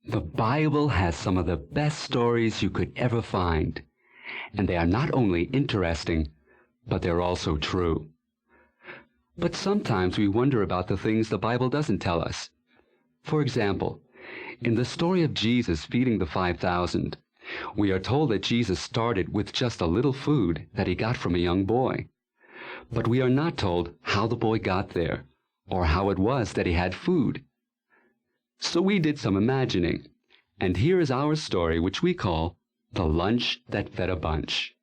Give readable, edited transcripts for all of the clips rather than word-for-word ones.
The Bible has some of the best stories you could ever find, and they are not only interesting, but they're also true. But sometimes we wonder about the things the Bible doesn't tell us. For example, in the story of Jesus feeding the 5,000, we are told that Jesus started with just a little food that he got from a young boy. But we are not told how the boy got there, or how it was that he had food. So we did some imagining, and here is our story, which we call The Lunch That Fed a Bunch.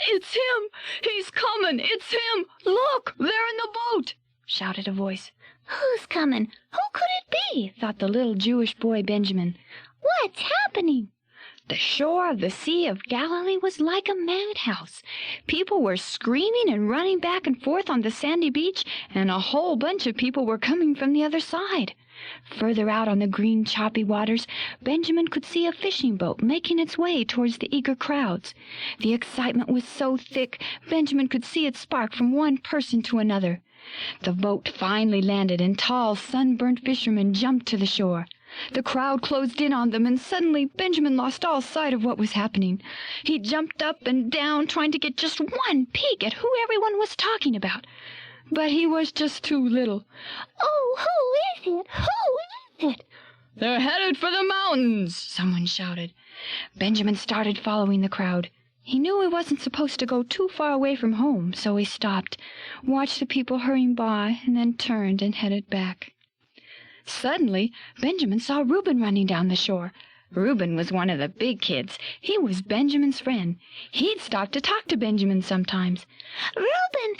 "It's him! He's coming! It's him! Look, they're in the boat!" shouted a voice. "Who's coming? Who could it be?" thought the little Jewish boy Benjamin. "What's happening?" The shore of the Sea of Galilee was like a madhouse. People were screaming and running back and forth on the sandy beach, and a whole bunch of people were coming from the other side. Further out on the green, choppy waters, Benjamin could see a fishing boat making its way towards the eager crowds. The excitement was so thick, Benjamin could see it spark from one person to another. The boat finally landed, and tall, sunburnt fishermen jumped to the shore. The crowd closed in on them, and suddenly Benjamin lost all sight of what was happening. He jumped up and down, trying to get just one peek at who everyone was talking about. But he was just too little. "Oh, who is it? Who is it?" "They're headed for the mountains," someone shouted. Benjamin started following the crowd. He knew he wasn't supposed to go too far away from home, so he stopped, watched the people hurrying by, and then turned and headed back. Suddenly, Benjamin saw Reuben running down the shore. Reuben was one of the big kids. He was Benjamin's friend. He'd stop to talk to Benjamin sometimes. Reuben,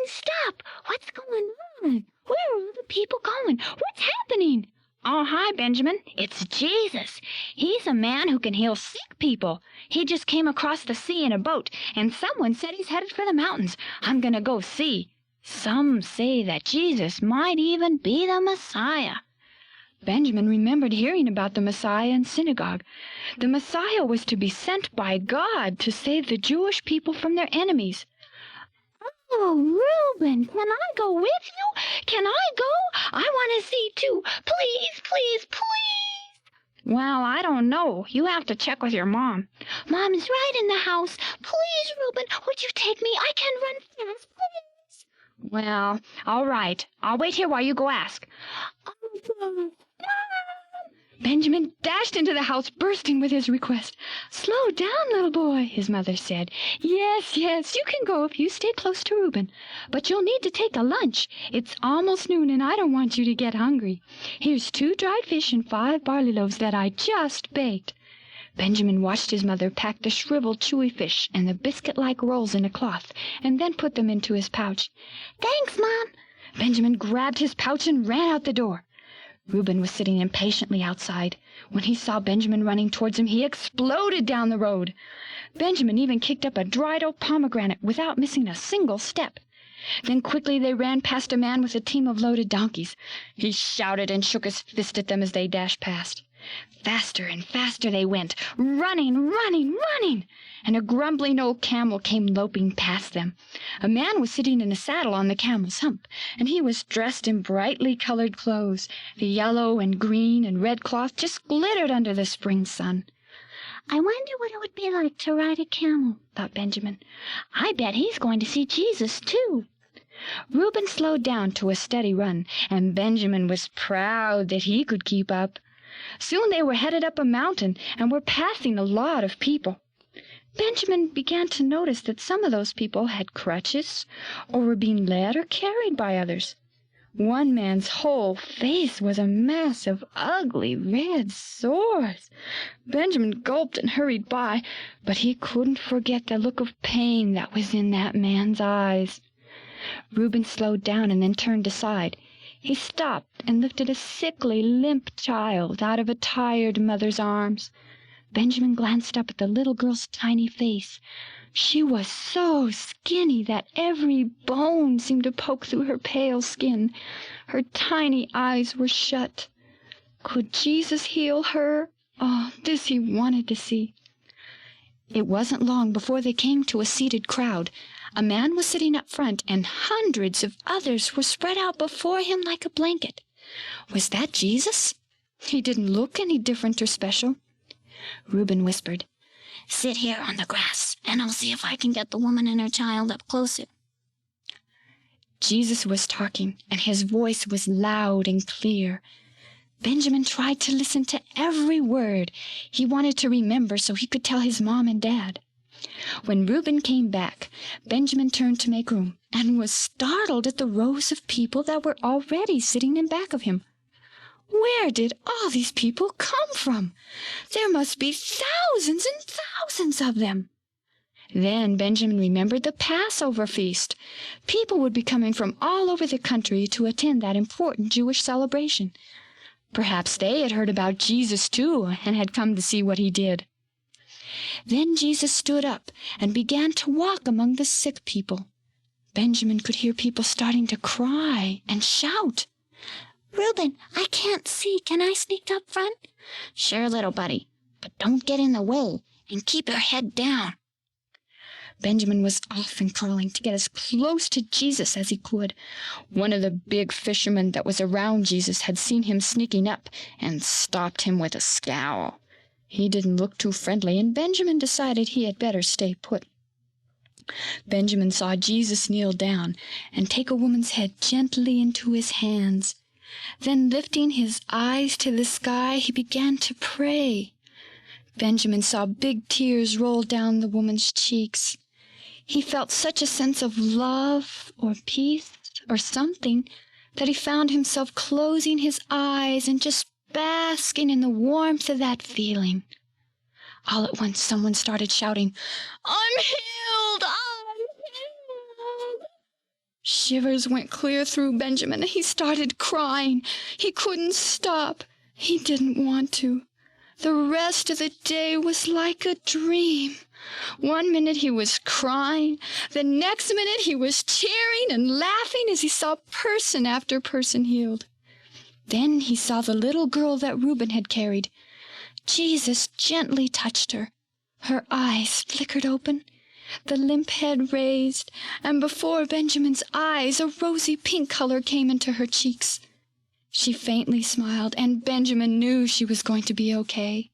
stop! What's going on? Where are all the people going? What's happening?" "Oh, hi, Benjamin. It's Jesus. He's a man who can heal sick people. He just came across the sea in a boat, and someone said he's headed for the mountains. I'm going to go see. Some say that Jesus might even be the Messiah." Benjamin remembered hearing about the Messiah in synagogue. The Messiah was to be sent by God to save the Jewish people from their enemies. "Oh, Reuben, can I go with you? Can I go? I want to see too. Please, please, please." "Well, I don't know. You have to check with your mom." "Mom's right in the house. Please, Reuben, would you take me? I can run fast, please." "Well, all right. I'll wait here while you go ask." "Oh, God. Benjamin dashed into the house, bursting with his request. "Slow down, little boy," his mother said. Yes, you can go if you stay close to Reuben. But you'll need to take a lunch. It's almost noon, and I don't want you to get hungry. Here's 2 dried fish and 5 barley loaves that I just baked." Benjamin watched his mother pack the shriveled, chewy fish and the biscuit-like rolls in a cloth, and then put them into his pouch. "Thanks, Mom." Benjamin grabbed his pouch and ran out the door. Reuben was sitting impatiently outside. When he saw Benjamin running towards him, he exploded down the road. Benjamin even kicked up a dried oak pomegranate without missing a single step. Then quickly they ran past a man with a team of loaded donkeys. He shouted and shook his fist at them as they dashed past. Faster and faster they went, running, and a grumbling old camel came loping past them. A man was sitting in a saddle on the camel's hump, and he was dressed in brightly colored clothes. The yellow and green and red cloth just glittered under the spring sun. "I wonder what it would be like to ride a camel," thought Benjamin. "I bet he's going to see Jesus, too." Reuben slowed down to a steady run, and Benjamin was proud that he could keep up. Soon they were headed up a mountain and were passing a lot of people. Benjamin began to notice that some of those people had crutches or were being led or carried by others. One man's whole face was a mass of ugly red sores. Benjamin gulped and hurried by, but he couldn't forget the look of pain that was in that man's eyes. Reuben slowed down and then turned aside. He stopped and lifted a sickly, limp child out of a tired mother's arms. Benjamin glanced up at the little girl's tiny face. She was so skinny that every bone seemed to poke through her pale skin. Her tiny eyes were shut. Could Jesus heal her? Oh, this he wanted to see. It wasn't long before they came to a seated crowd. A man was sitting up front, and hundreds of others were spread out before him like a blanket. Was that Jesus? He didn't look any different or special. Reuben whispered, "Sit here on the grass, and I'll see if I can get the woman and her child up closer." Jesus was talking, and his voice was loud and clear. Benjamin tried to listen to every word. He wanted to remember so he could tell his mom and dad. When Reuben came back, Benjamin turned to make room and was startled at the rows of people that were already sitting in back of him. Where did all these people come from? There must be thousands and thousands of them. Then Benjamin remembered the Passover feast. People would be coming from all over the country to attend that important Jewish celebration. Perhaps they had heard about Jesus too and had come to see what he did. Then Jesus stood up and began to walk among the sick people. Benjamin could hear people starting to cry and shout. "Reuben, I can't see. Can I sneak up front?" "Sure, little buddy, but don't get in the way and keep your head down." Benjamin was off and crawling to get as close to Jesus as he could. One of the big fishermen that was around Jesus had seen him sneaking up and stopped him with a scowl. He didn't look too friendly, and Benjamin decided he had better stay put. Benjamin saw Jesus kneel down and take a woman's head gently into his hands. Then, lifting his eyes to the sky, he began to pray. Benjamin saw big tears roll down the woman's cheeks. He felt such a sense of love or peace or something that he found himself closing his eyes and just basking in the warmth of that feeling. All at once someone started shouting, "I'm healed! I'm healed!" Shivers went clear through Benjamin. He started crying. He couldn't stop. He didn't want to. The rest of the day was like a dream. One minute he was crying. The next minute he was cheering and laughing as he saw person after person healed. Then he saw the little girl that Reuben had carried. Jesus gently touched her. Her eyes flickered open, the limp head raised, and before Benjamin's eyes a rosy pink color came into her cheeks. She faintly smiled, and Benjamin knew she was going to be okay.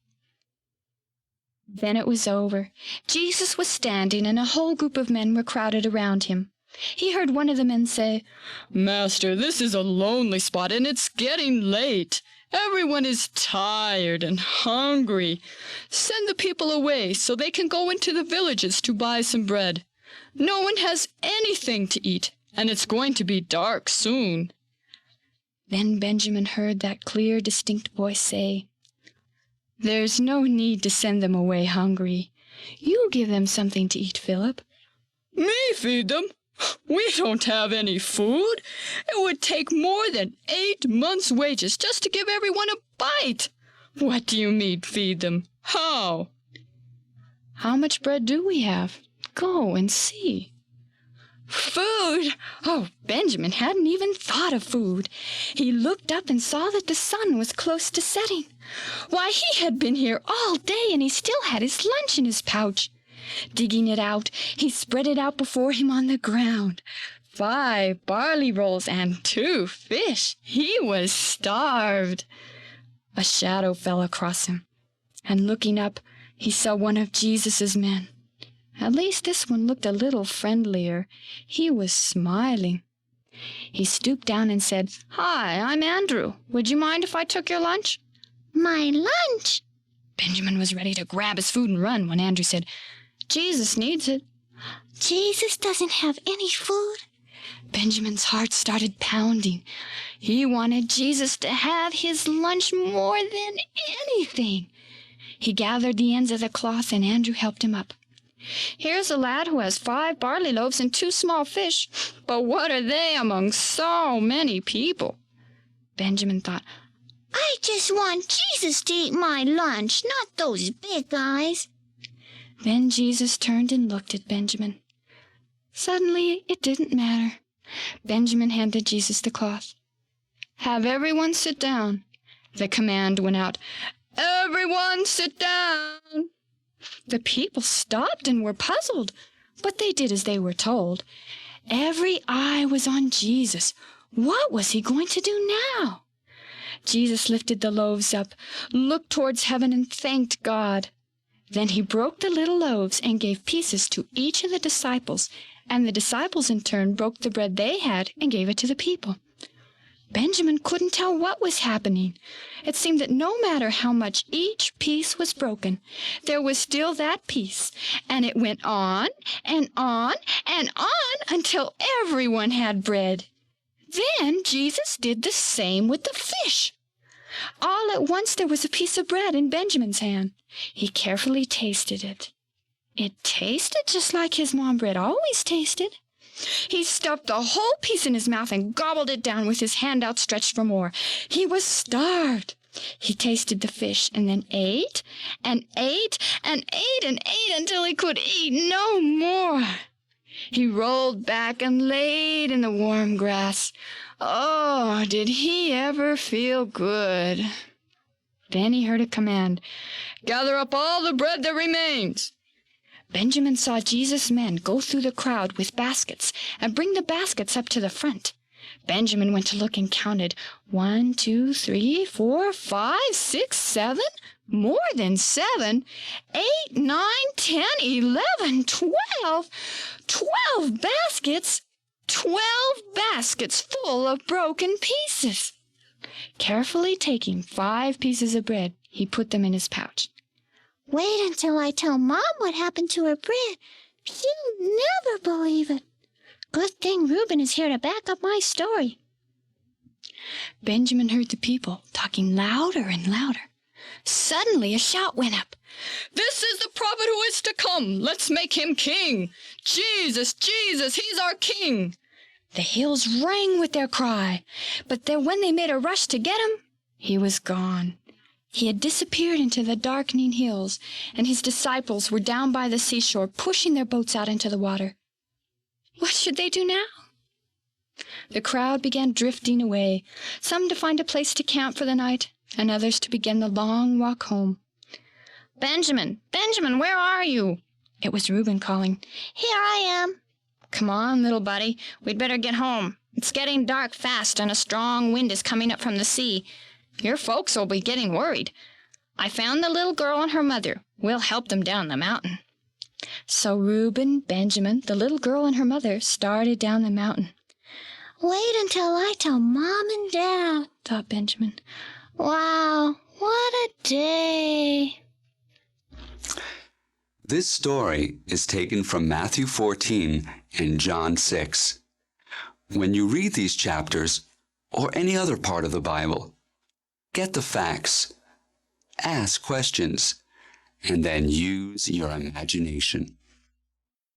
Then it was over. Jesus was standing, and a whole group of men were crowded around him. He heard one of the men say, "Master, this is a lonely spot, and it's getting late. Everyone is tired and hungry. Send the people away so they can go into the villages to buy some bread. No one has anything to eat, and it's going to be dark soon." Then Benjamin heard that clear, distinct voice say, "There's no need to send them away hungry. You give them something to eat, Philip." "Me feed them? We don't have any food. It would take more than 8 months' wages just to give everyone a bite. What do you mean, feed them? How?" "How much bread do we have? Go and see." Food! Oh, Benjamin hadn't even thought of food. He looked up and saw that the sun was close to setting. Why, he had been here all day, and he still had his lunch in his pouch. Digging it out, he spread it out before him on the ground. 5 barley rolls and 2 fish. He was starved. A shadow fell across him, and looking up, he saw one of Jesus' men. At least this one looked a little friendlier. He was smiling. He stooped down and said, "Hi, I'm Andrew. Would you mind if I took your lunch?" "My lunch?" Benjamin was ready to grab his food and run when Andrew said, "Jesus needs it." "Jesus doesn't have any food?" Benjamin's heart started pounding. He wanted Jesus to have his lunch more than anything. He gathered the ends of the cloth, and Andrew helped him up. "Here's a lad who has 5 barley loaves and 2 small fish, but what are they among so many people?" Benjamin thought, "I just want Jesus to eat my lunch, not those big guys." Then Jesus turned and looked at Benjamin. Suddenly, it didn't matter. Benjamin handed Jesus the cloth. "Have everyone sit down." The command went out, "Everyone sit down." The people stopped and were puzzled, but they did as they were told. Every eye was on Jesus. What was he going to do now? Jesus lifted the loaves up, looked towards heaven, and thanked God. Then he broke the little loaves and gave pieces to each of the disciples, and the disciples in turn broke the bread they had and gave it to the people. Benjamin couldn't tell what was happening. It seemed that no matter how much each piece was broken, there was still that piece, and it went on and on and on until everyone had bread. Then Jesus did the same with the fish. All at once there was a piece of bread in Benjamin's hand. He carefully tasted it. It tasted just like his mom bread always tasted. He stuffed the whole piece in his mouth and gobbled it down with his hand outstretched for more. He was starved. He tasted the fish and then ate and ate and ate and ate until he could eat no more. He rolled back and laid in the warm grass. Oh, did he ever feel good? Then he heard a command, "Gather up all the bread that remains." Benjamin saw Jesus' men go through the crowd with baskets and bring the baskets up to the front. Benjamin went to look and counted 1, 2, 3, 4, 5, 6, 7, more than 7, 8, 9, 10, 11, 12. 12 baskets! 12 baskets full of broken pieces. Carefully taking 5 pieces of bread, he put them in his pouch. Wait until I tell Mom what happened to her bread. She'll never believe it. Good thing Reuben is here to back up my story. Benjamin heard the people talking louder and louder. Suddenly a shout went up. "This is the prophet who is to come. Let's make him king. Jesus, Jesus, he's our king." The hills rang with their cry, but then when they made a rush to get him, he was gone. He had disappeared into the darkening hills, and his disciples were down by the seashore pushing their boats out into the water. What should they do now? The crowd began drifting away, some to find a place to camp for the night, and others to begin the long walk home. "Benjamin, Benjamin, where are you?" It was Reuben calling. Here I am. "Come on, little buddy. We'd better get home. It's getting dark fast, and a strong wind is coming up from the sea. Your folks will be getting worried. I found the little girl and her mother. We'll help them down the mountain." So Reuben, Benjamin, the little girl and her mother started down the mountain. Wait until I tell Mom and Dad, thought Benjamin. Wow, what a day. This story is taken from Matthew 14 and John 6. When you read these chapters, or any other part of the Bible, get the facts, ask questions, and then use your imagination.